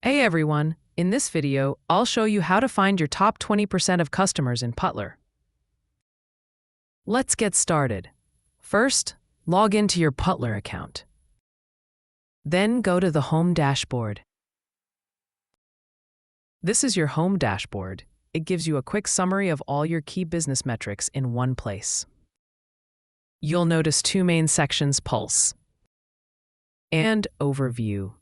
Hey everyone, in this video, I'll show you how to find your top 20% of customers in Putler. Let's get started. First, log into your Putler account. Then go to the Home dashboard. This is your Home dashboard. It gives you a quick summary of all your key business metrics in one place. You'll notice two main sections: Pulse and Overview.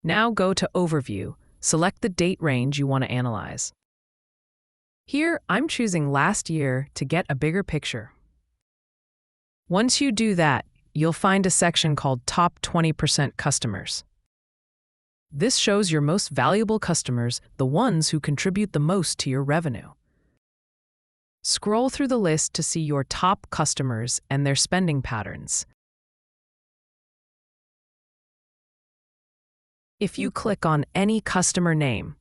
Now go to Overview, select the date range you want to analyze. Here, I'm choosing last year to get a bigger picture. Once you do that, you'll find a section called Top 20% Customers. This shows your most valuable customers, the ones who contribute the most to your revenue. Scroll through the list to see your top customers and their spending patterns. If you click on any customer name,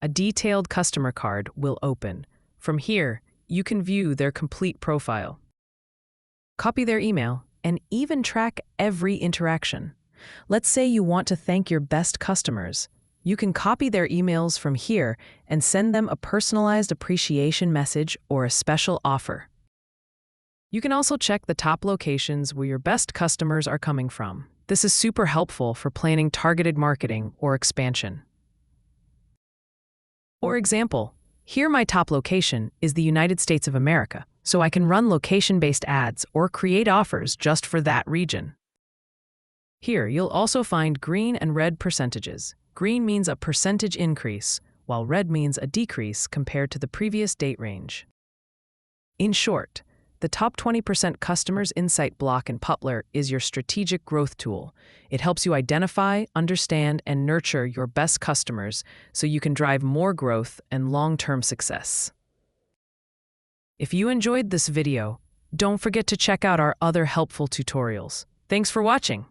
a detailed customer card will open. From here, you can view their complete profile, copy their email, and even track every interaction. Let's say you want to thank your best customers. You can copy their emails from here and send them a personalized appreciation message or a special offer. You can also check the top locations where your best customers are coming from. This is super helpful for planning targeted marketing or expansion. For example, here my top location is the United States of America, so I can run location-based ads or create offers just for that region. Here, you'll also find green and red percentages. Green means a percentage increase, while red means a decrease compared to the previous date range. In short, the Top 20% Customers Insight block in Putler is your strategic growth tool. It helps you identify, understand, and nurture your best customers so you can drive more growth and long-term success. If you enjoyed this video, don't forget to check out our other helpful tutorials. Thanks for watching.